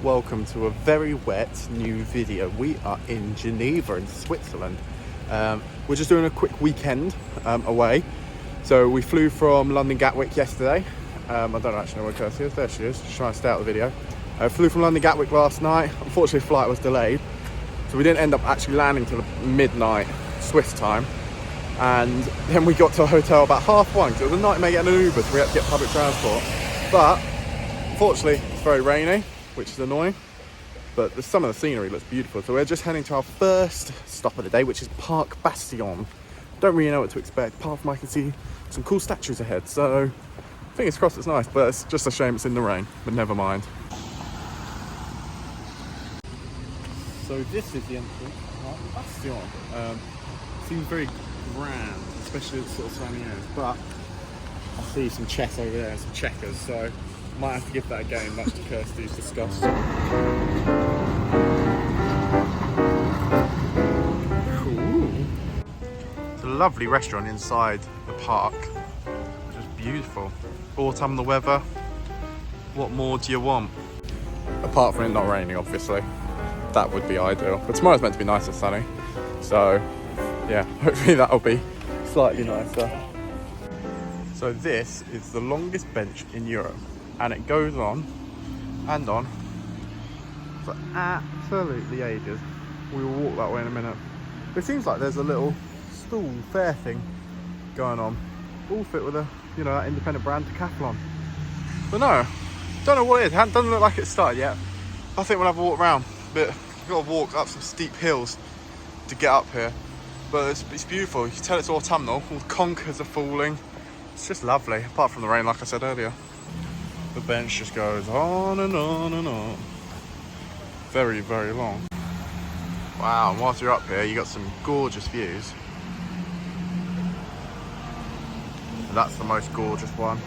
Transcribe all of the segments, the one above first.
welcome to a very wet new video. We are in Geneva in Switzerland. We're just doing a quick weekend away. So we flew from London Gatwick yesterday. I don't actually know where Kirsty is. There she is, just trying to stay out of the video. Flew from London Gatwick last night. Unfortunately, the flight was delayed, so we didn't end up actually landing till midnight Swiss time. And then we got to a hotel about 1:30. So it was a nightmare getting an Uber, so we had to get public transport. But unfortunately, it's very rainy, which is annoying. But some of the scenery looks beautiful. So we're just heading to our first stop of the day, which is Parc Bastion. Don't really know what to expect, apart from I can see some cool statues ahead. So fingers crossed it's nice, but it's just a shame it's in the rain, but never mind. So this is the entrance, Parc Bastion. Seems very grand, especially with sort of sunny areas, but I see some chess over there, some checkers, so might have to give that a go, much to Kirsty's disgust. Cool. It's a lovely restaurant inside the park, just beautiful. Autumnal weather, what more do you want? Apart from it not raining, obviously. That would be ideal, but tomorrow's meant to be nice and sunny, so yeah, hopefully that'll be slightly nicer. So this is the longest bench in Europe, and it goes on and on for absolutely ages. We will walk that way in a minute. But it seems like there's a little stall fair thing going on, all fit with a, you know, that independent brand Decathlon. But no, don't know what it is. It doesn't look like it's started yet. I think we'll have a walk around, but we've got to walk up some steep hills to get up here. But it's beautiful. You can tell it's autumnal. All the conkers are falling. It's just lovely, apart from the rain, like I said earlier. The bench just goes on and on and on. Very, very long. Wow, and whilst you're up here, you got some gorgeous views. And that's the most gorgeous one.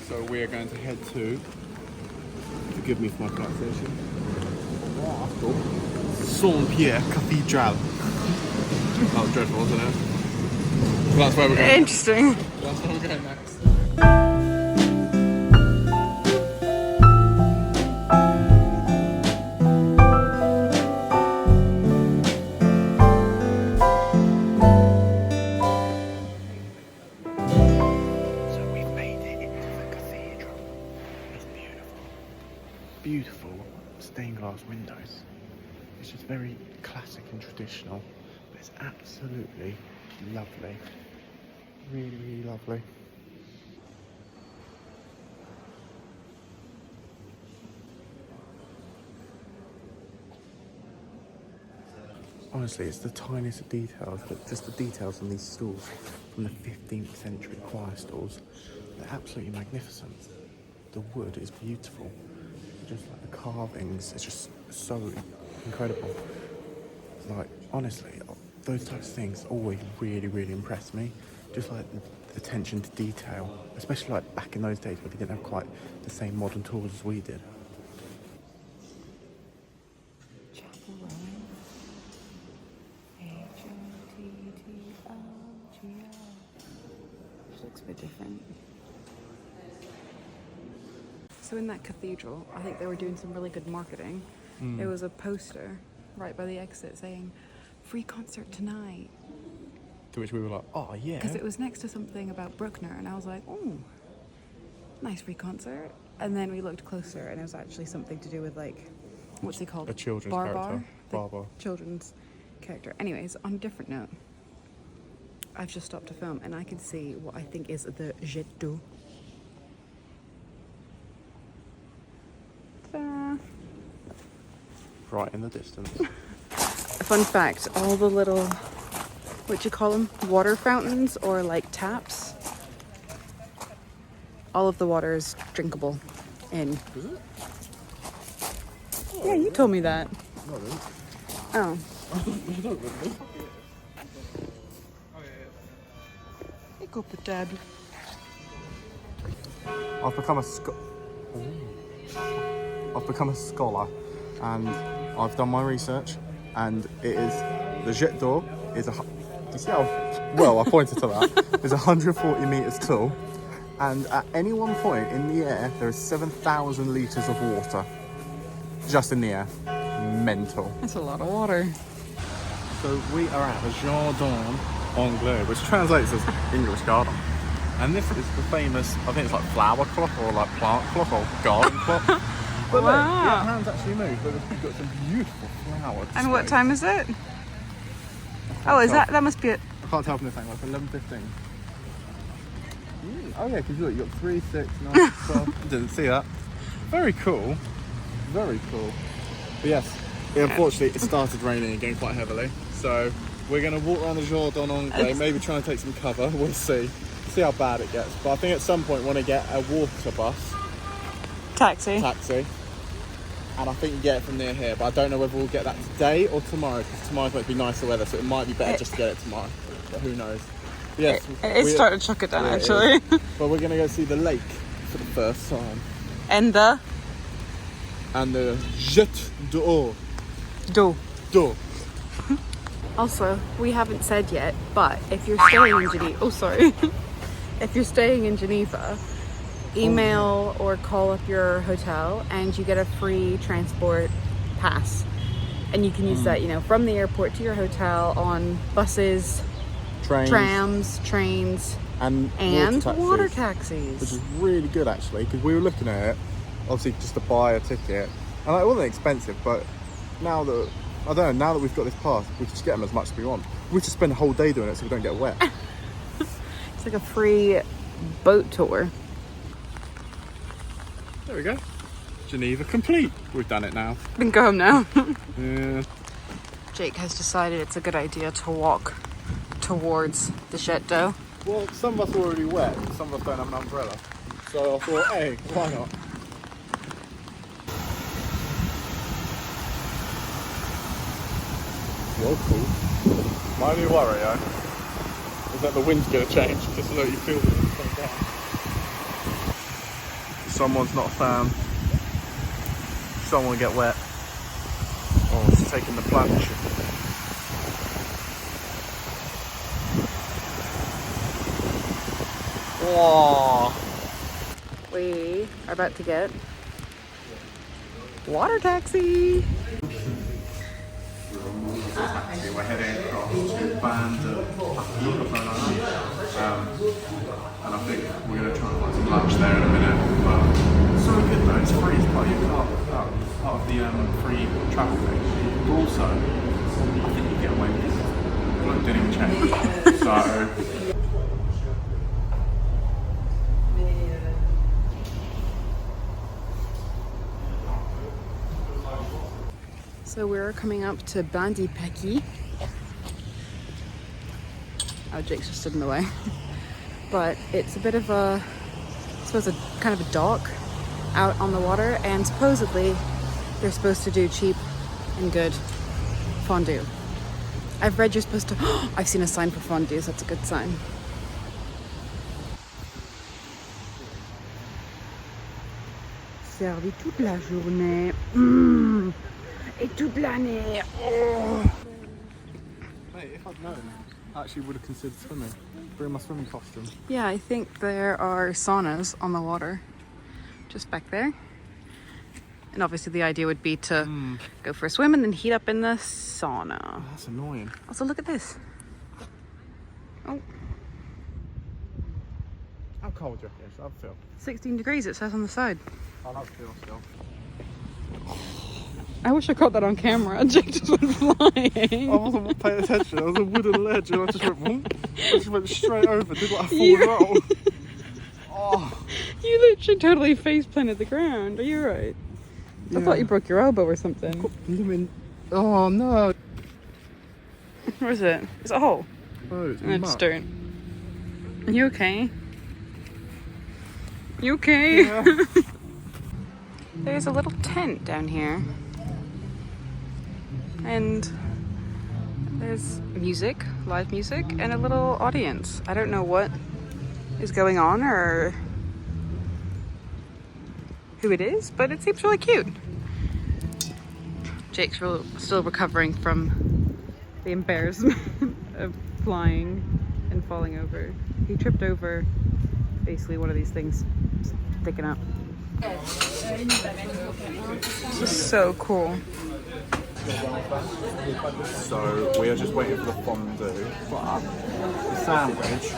So we are going to head to, forgive me for my pronunciation, Saint-Pierre Cathedral. That was dreadful, wasn't it? So that's where we're going. Interesting. That's where we're going next. Beautiful stained glass windows. It's just very classic and traditional, but it's absolutely lovely. Really, really lovely. Honestly, it's the tiniest of details, but just the details on these stalls from the 15th century choir stalls, they're absolutely magnificent. The wood is beautiful. Just like the carvings, it's just so incredible. Like, honestly, those types of things always really, really impress me. Just like the attention to detail, especially like back in those days where they didn't have quite the same modern tools as we did. Chapel Rowan. H-O-T-T-O-G-O. Looks a bit different. So in that cathedral, I think they were doing some really good marketing. There was a poster right by the exit saying, "Free concert tonight." To which we were like, oh yeah. Because it was next to something about Bruckner, and I was like, oh, nice free concert. And then we looked closer, and it was actually something to do with, like, what's he called? A children's Barbar? character. Barbar. Children's character. Anyways, on a different note, I've just stopped to film, and I can see what I think is the jet d'eau. Right in the distance. Fun fact, all the little, what you call them, water fountains or like taps, all of the water is drinkable in. Is it? Yeah, you told me that. No, I didn't. Oh. You don't really. Pick up a dad. I've become a Scot. I've become a scholar and I've done my research, and it is the jet d'eau is do you see how well I pointed to that? Is 140 meters tall, and at any one point in the air there is 7,000 liters of water just in the air. Mental. That's a lot of water. So we are at the Jardin Anglais, which translates as English garden. And this is the famous, I think it's like flower clock or like plant clock or garden clock. But look, Wow. the hands actually move, but we've got some beautiful flowers. And what time is it? Oh, is that must be it. I can't tell from this angle, it's 11:15. Oh yeah, because look, you've got 3, 6, 9, 12. Didn't see that. Very cool. Very cool. But yes, unfortunately it started raining again quite heavily. So we're going to walk around the Jardin Anglais, maybe try and take some cover. We'll see. See how bad it gets. But I think at some point we want to get a water bus. Taxi. And I think you get it from near here, but I don't know whether we'll get that today or tomorrow, because tomorrow's might be nicer weather, so it might be better just to get it tomorrow. But who knows? But yes, It's starting to chuck it down, actually. But we're going to go see the lake for the first time. And the jet d'eau. d'eau. Also, we haven't said yet, but if you're staying in Geneva, if you're staying in Geneva, email or call up your hotel and you get a free transport pass. And you can use that, from the airport to your hotel on buses, trams, trains, and water taxis. Which is really good, actually, because we were looking at it, obviously, just to buy a ticket. And it wasn't expensive, but now that we've got this pass, we can just get them as much as we want. We just spend a whole day doing it so we don't get wet. It's like a free boat tour. There we go. Geneva complete. We've done it now. We can go home now. Yeah. Jake has decided it's a good idea to walk towards the chateau. Well, some of us are already wet, some of us don't have an umbrella. So I thought, hey, why not? You're cool. My only worry, is that the wind's going to change, just so that you feel that it's going down. Someone's not a fan. Someone get wet. Oh, it's taking the plunge. Whoa. We are about to get water taxi. We're heading across to Band and I think we're going to try and find some lunch there in a minute. But it's so good though, it's free, it's part of the free travel thing. But also, I think you get away with it. Look, didn't even change. So. So we're coming up to Bandi Paki. Oh, Jake's just stood in the way. But it's a bit of a, I suppose, a kind of a dock out on the water, and supposedly they're supposed to do cheap and good fondue. I've read you're supposed to, I've seen a sign for fondue, so that's a good sign. Servi toute la journée. Et toute l'année. Oh. Mate, if I'd known, I actually would have considered swimming. Bring my swimming costume. Yeah, I think there are saunas on the water just back there. And obviously the idea would be to go for a swim and then heat up in the sauna. Oh, that's annoying. Also, look at this. Oh, How cold do you reckon? I'd feel. 16 degrees it says on the side. I'll have to feel still. I wish I caught that on camera. Jake just went flying. I wasn't paying attention. There was a wooden ledge and I just went, boom. I just went straight over. Did like a forward roll. Oh. You literally totally face planted the ground. Are you right? Yeah. I thought you broke your elbow or something. Oh no. Where is it? Is it a hole? Oh, it's No, it's muck. dirt. Are you okay? You okay? Yeah. There's a little tent down here. And there's music, live music, and a little audience. I don't know what is going on or who it is, but it seems really cute. Jake's still recovering from the embarrassment of flying and falling over. He tripped over basically one of these things sticking up. This is so cool. So we are just waiting for the fondue. But the sandwich,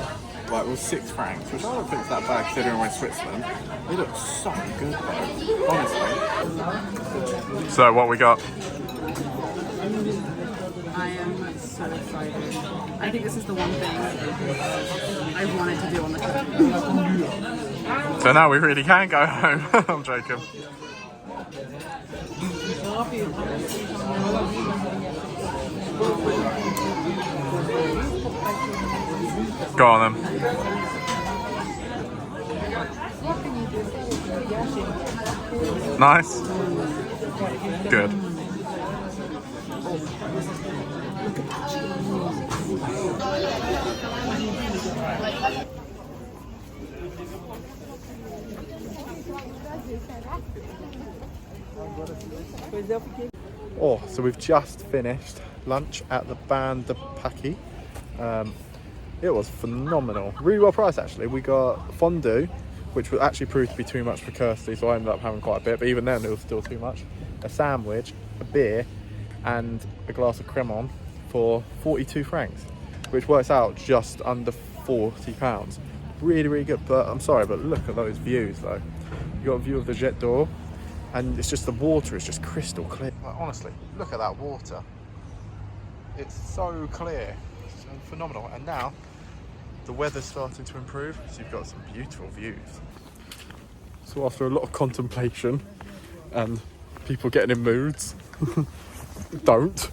like, was £6, which I don't think is that bad considering we're in Switzerland. It looks so good though, honestly. So what we got? I am so excited. I think this is the one thing I wanted to do on the trip. So now we really can go home. I'm joking. Go on then. Nice. Good. Oh, so we've just finished lunch at the Ban de Paki. It was phenomenal. Really well priced actually. We got fondue, which would actually prove to be too much for Kirsty, so I ended up having quite a bit, but even then it was still too much. A sandwich, a beer, and a glass of cremant for 42 francs, which works out just under £40. Really, really good, but I'm sorry, but look at those views though. You got a view of the Jet d'Or, and it's just the water is just crystal clear. Like, honestly, look at that water. It's so clear, it's phenomenal. And now the weather's starting to improve, so you've got some beautiful views. So after a lot of contemplation and people getting in moods, don't,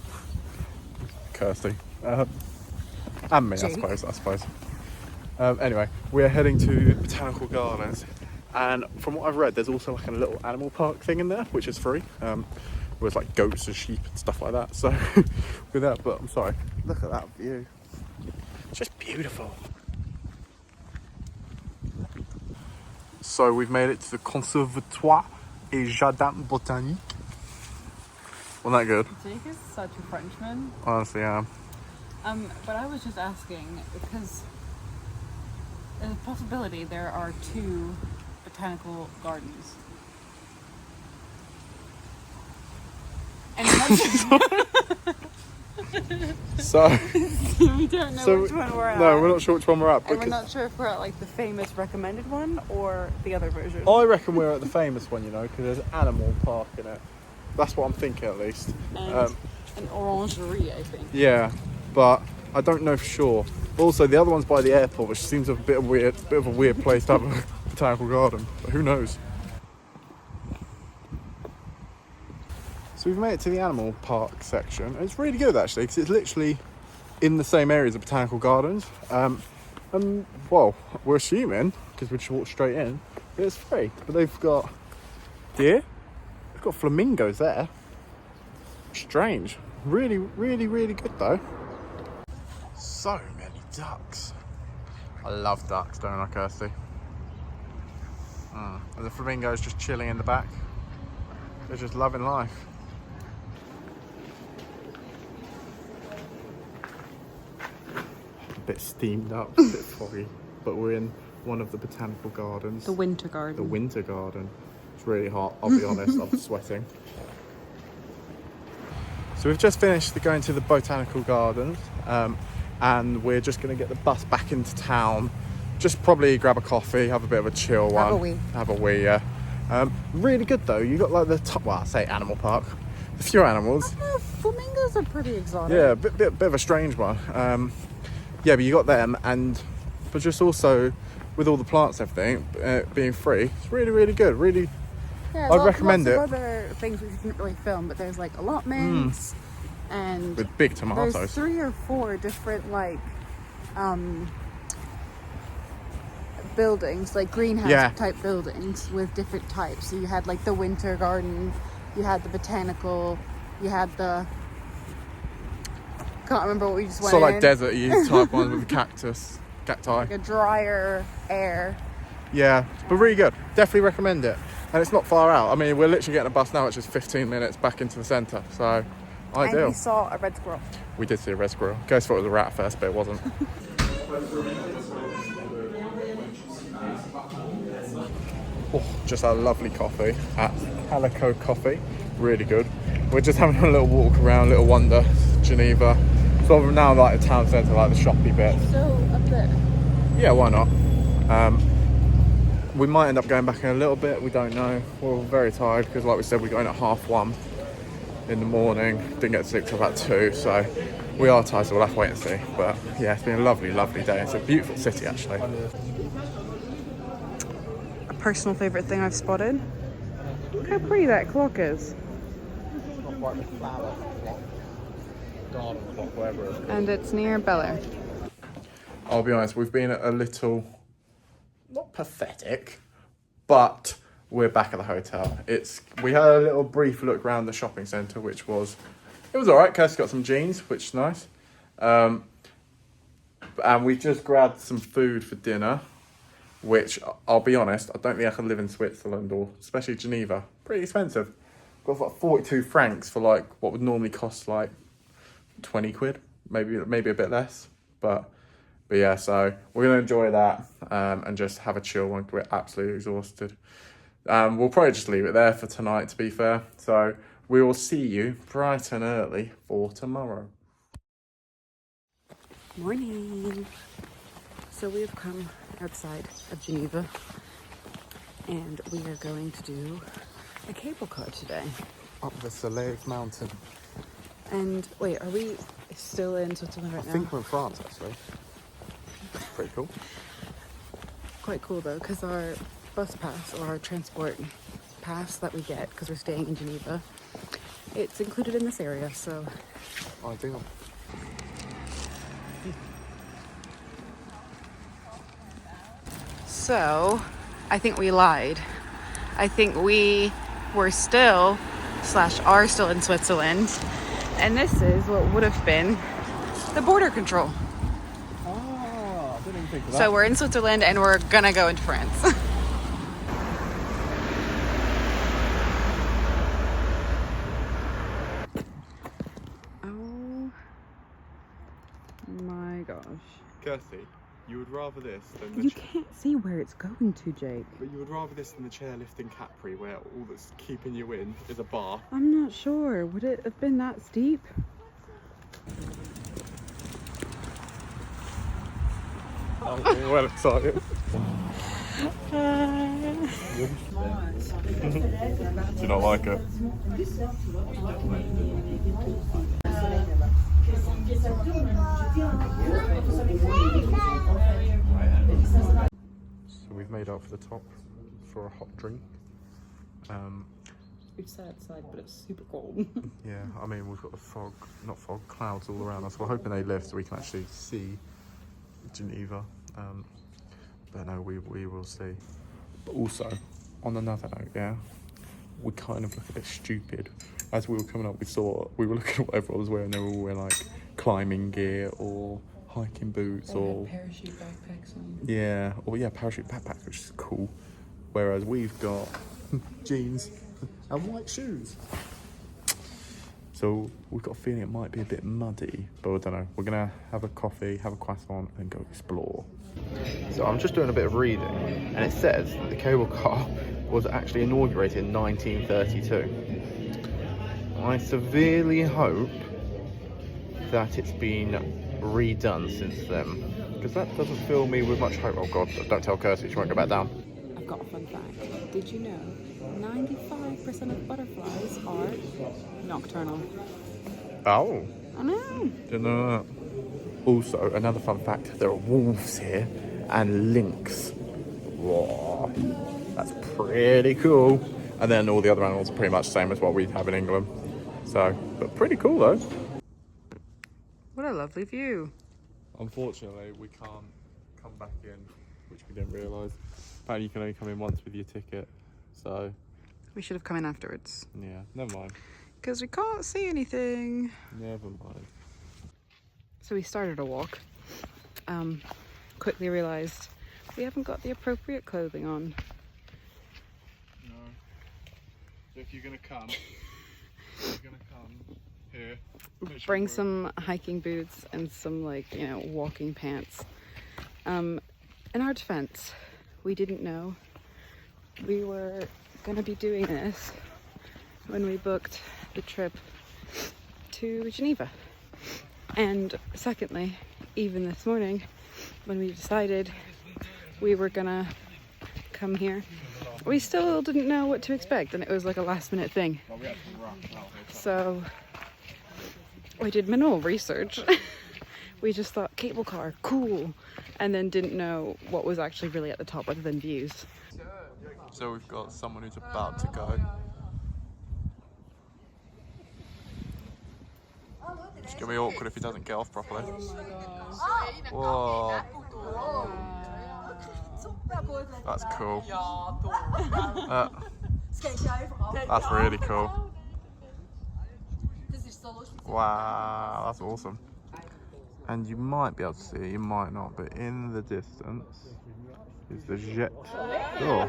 Kirsty, and me, I suppose. Anyway, we're heading to Botanical Gardens, and from what I've read, there's also like a little animal park thing in there, which is free, with like goats and sheep and stuff like that. So with that, but I'm sorry, look at that view. It's just beautiful. So we've made it to the Conservatoire et Jardin Botanique. Wasn't that good? Jake is such a Frenchman. Honestly, yeah. But I was just asking because there's a possibility there are 2 botanical gardens. And So we don't know which one we're at. No, we're not sure which one we're at. And we're not sure if we're at like the famous recommended one or the other version. I reckon we're at the famous one, you know, because there's an animal park in it. That's what I'm thinking at least. And an orangerie, I think. Yeah, but I don't know for sure. Also, the other one's by the airport, which seems a bit of a weird place to have a botanical garden. But who knows? So we've made it to the animal park section, and it's really good actually, because it's literally in the same area as the botanical gardens. And well, we're assuming, because we just walked straight in, that it's free. But they've got deer, they've got flamingos there. Strange. Really, really, really good though. So many ducks. I love ducks, don't I, Kirsty? And the flamingos just chilling in the back. They're just loving life. A bit steamed up, a bit foggy, but we're in one of the botanical gardens. The winter garden. The winter garden. It's really hot, I'll be honest, I'm sweating. So we've just finished going to the botanical gardens, and we're just going to get the bus back into town. Just probably grab a coffee, have a bit of a chill one. Have a wee, yeah. Really good though. You got like the top, well, I say animal park. A few animals. Flamingos are pretty exotic. Yeah, bit of a strange one. Yeah, but you got them, but just also with all the plants and everything being free, it's really, really good. Really, yeah, I'd recommend it. Lots of other things we didn't really film, but there's like allotments and with big tomatoes. There's 3 or 4 different like buildings, like greenhouse type buildings with different types. So you had like the winter garden, you had the botanical, you had the, can't remember what we just went So like in. desert-y type one with cacti. Like a drier air. Yeah, but really good. Definitely recommend it. And it's not far out. I mean, we're literally getting a bus now, which is 15 minutes back into the centre. So, ideal. And we saw a red squirrel. We did see a red squirrel. Guys thought it was a rat first, but it wasn't. Oh, just a lovely coffee at Calico Coffee. Really good. We're just having a little walk around, little wander, Geneva. Sort of now like the town centre, like the shoppy bit. So up there. Yeah, why not? We might end up going back in a little bit. We don't know. We're all very tired because, like we said, we're going at 1:30 in the morning. Didn't get to sleep till about 2, so we are tired. So we'll have to wait and see. But yeah, it's been a lovely, lovely day. It's a beautiful city, actually. A personal favourite thing I've spotted. Look how pretty that clock is. Like the flower clock, garden clock, whatever it's called. And it's near Bel Air. I'll be honest, we've been a little, not pathetic, but we're back at the hotel. We had a little brief look around the shopping centre, it was alright. Kirsty got some jeans, which is nice. And we just grabbed some food for dinner, which, I'll be honest, I don't think I can live in Switzerland, or especially Geneva. Pretty expensive. Got like 42 francs for like what would normally cost like 20 quid, maybe a bit less. But yeah, so we're gonna enjoy that and just have a chill one. We're absolutely exhausted. We'll probably just leave it there for tonight, to be fair. So we will see you bright and early for tomorrow. Morning. So we have come outside of Geneva and we are going to do a cable car today. Up the Soleil mountain. And wait, are we still in Switzerland right now? I think we're in France, actually. Pretty cool. Quite cool though, because our bus pass or our transport pass that we get, because we're staying in Geneva, it's included in this area, so. Ideal. So, I think we lied. I think we were still, / are still in Switzerland, and this is what would have been the border control. Oh, I didn't even think of that. So we're in Switzerland and we're gonna go into France. Oh my gosh. Kirsty, you would rather this than the You can't see where it's going to, Jake. But you would rather this than the chairlifting Capri, where all that's keeping you in is a bar. I'm not sure. Would it have been that steep? I'm well excited. Do you not like it? So we've made up for the top for a hot drink. It's sat outside, but it's super cold. Yeah, I mean, we've got the clouds all around us. We're hoping they lift so we can actually see Geneva. But no, we will see. But also, on another note, yeah, we kind of look a bit stupid. As we were coming up, we were looking at what everyone was wearing. They were all wearing like climbing gear or hiking boots or parachute backpacks on. yeah, parachute backpacks, which is cool. Whereas we've got jeans and white shoes. So we've got a feeling it might be a bit muddy, but I don't know. We're gonna have a coffee, have a croissant, and go explore. So I'm just doing a bit of reading, and it says that the cable car was actually inaugurated in 1932. I severely hope that it's been redone since then, because that doesn't fill me with much hope. Oh God, don't tell Kirsty, she won't go back down. I've got a fun fact. Did you know 95% of butterflies are nocturnal? Oh, I know. didn't know that. Also, another fun fact, there are wolves here and lynx. Whoa, that's pretty cool. And then all the other animals are pretty much the same as what we have in England. So, but pretty cool though. What a lovely view. Unfortunately, we can't come back in, which we didn't realise. Apparently you can only come in once with your ticket. So, We should have come in afterwards. yeah, never mind. Because we can't see anything. Never mind. So we started a walk. Quickly realised we haven't got the appropriate clothing on. No. So if you're gonna come, here. Bring some hiking boots and some, like, you know, walking pants. In our defense, we didn't know we were gonna be doing this when we booked the trip to Geneva. And secondly, even this morning when we decided we were gonna come here, we still didn't know what to expect, and it was like a last minute thing. So we did minimal research. We just thought cable car, cool, and then didn't know what was actually really at the top other than views. So we've got someone who's about to go. It's gonna be awkward if he doesn't get off properly. Whoa. That's cool. That's really cool. Wow, that's awesome. And you might be able to see it, you might not, but in the distance is the jet door.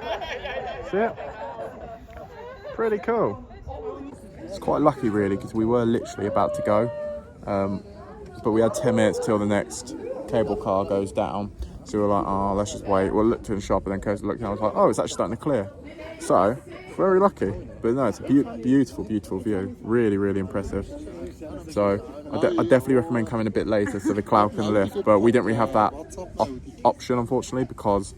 See it? Pretty cool. It's quite lucky really, because we were literally about to go, but we had 10 minutes till the next cable car goes down. So we were like, oh, let's just wait. We'll look to the shop, and then Kirsty looked and I was like, oh, it's actually starting to clear. So, very lucky. But no, it's a beautiful, beautiful view. Really, really impressive. So, I definitely recommend coming a bit later so the cloud can lift. But we didn't really have that option, unfortunately, because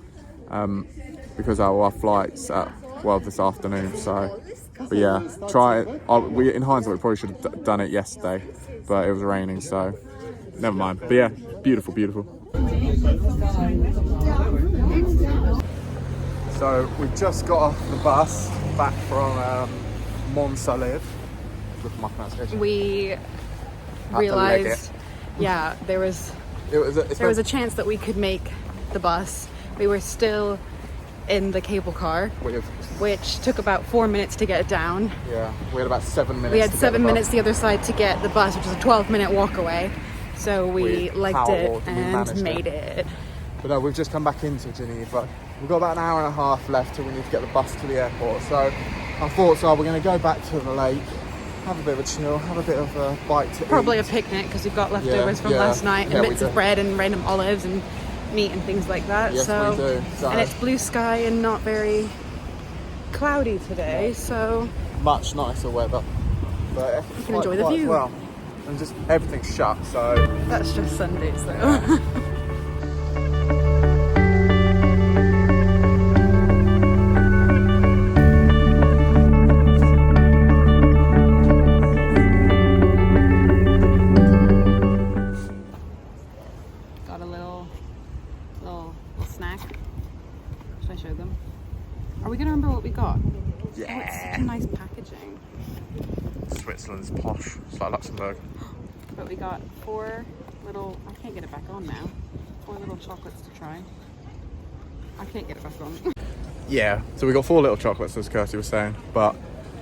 our flight's at 12 this afternoon. So, but yeah, try it. In hindsight, we probably should have done it yesterday, but it was raining, so never mind. But yeah, beautiful, beautiful. So we've just got off the bus back from Mont-Salève. Look at my pronunciation. We realized, yeah, there was a chance that we could make the bus. We were still in the cable car, which took about 4 minutes to get down. Yeah, we had about 7 minutes. We had 7 minutes the other side to get the bus, which is a 12-minute walk away. So we liked it and made it. But no, we've just come back into Geneva. We've got about an hour and a half left till we need to get the bus to the airport. So our thoughts are we're going to go back to the lake, have a bit of a chill, have a bit of a bite to Probably eat. a picnic, because we've got leftovers from last night, and bits of bread and random olives and meat and things like that. Yes, we do. So, and it's blue sky and not very cloudy today, so much nicer weather. But you can enjoy the view. Well, and just everything's shut, so that's just Sundays though. Got a little snack. Should I show them? Are we gonna remember what we got? yeah. Oh, it's such a nice packaging. Switzerland's posh. It's like Luxembourg. But we got 4 little, I can't get it back on now, 4 little chocolates to try. I can't get it back on. Yeah, so we got 4 little chocolates, as Kirsty was saying, but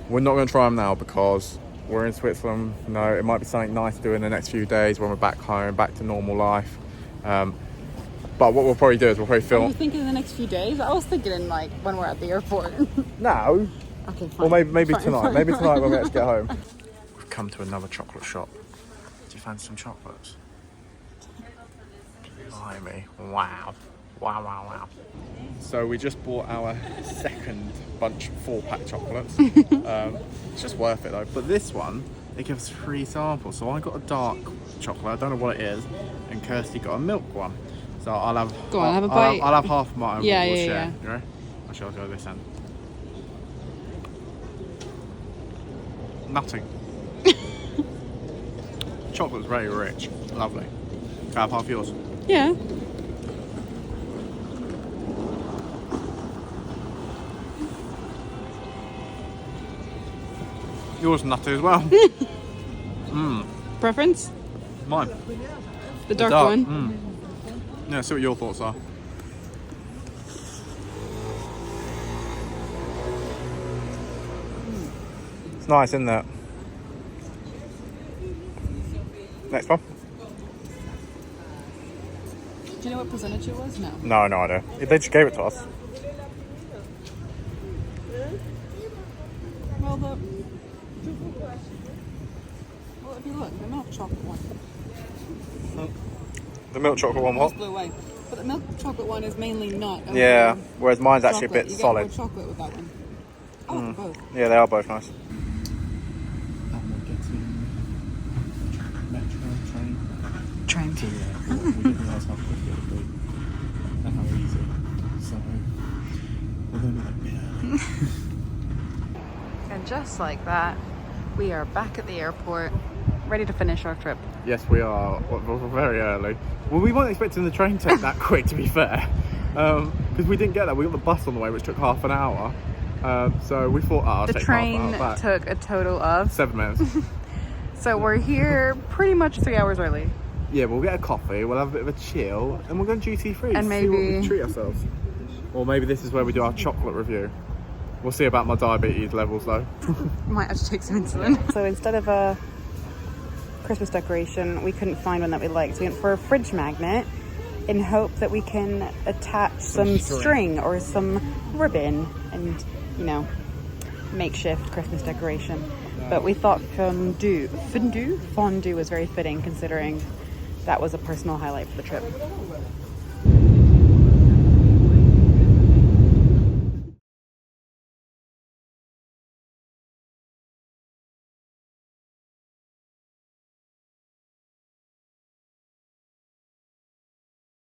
we're not going to try them now because we're in Switzerland. No, it might be something nice to do in the next few days when we're back home, back to normal life. But what we'll probably do is we'll probably film. Are you thinking in the next few days? I was thinking in like when we're at the airport. No. Okay, fine. Or maybe Fine, tonight. fine, Maybe tonight fine. when we actually get home. We've come to another chocolate shop. Do you fancy some chocolates? Blimey. Wow. Wow, wow, wow. So we just bought our second bunch, 4-pack chocolates. It's just worth it though. But this one, they give us 3 samples. So I got a dark chocolate, I don't know what it is, and Kirsty got a milk one. So I'll have. Go on, have a bite. I'll have half of mine. Yeah, we'll yeah, share. yeah. You ready? Actually, I'll go this end. Nothing. Chocolate's very rich. Lovely. Can I have half yours? Yeah. Yours nutty as well. Preference? Mine. The dark one? Yeah, see what your thoughts are. It's nice, isn't it? Next one. Do you know what percentage it was? No. No idea. They just gave it to us. Well, Well, if you look, the milk chocolate one. The milk chocolate one, what? Just blew away. But the milk chocolate one is mainly nut. Yeah, whereas mine's actually a chocolate. bit You solid. get more chocolate with that one. I like both. Yeah, they are both nice. And we're getting metro train to we didn't realise how quick it would be and how easy. So we're going to be like, yeah. And just like that, we are back at the airport, ready to finish our trip. Yes, we are. We're very early. Well, we weren't expecting the train to take that quick, to be fair. Because we didn't get that. We got the bus on the way, which took half an hour. So we thought, I'll The take train half an hour back. took a total of 7 minutes. So we're here pretty much 3 hours early. Yeah, we'll get a coffee, we'll have a bit of a chill, and we'll go duty free. And see what we maybe- treat ourselves. Or maybe this is where we do our chocolate review. We'll see about my diabetes levels though. Might have to take some insulin. So instead of a Christmas decoration, we couldn't find one that we liked. We went for a fridge magnet in hope that we can attach some string or some ribbon and, you know, makeshift Christmas decoration. But we thought fondue was very fitting considering that was a personal highlight for the trip.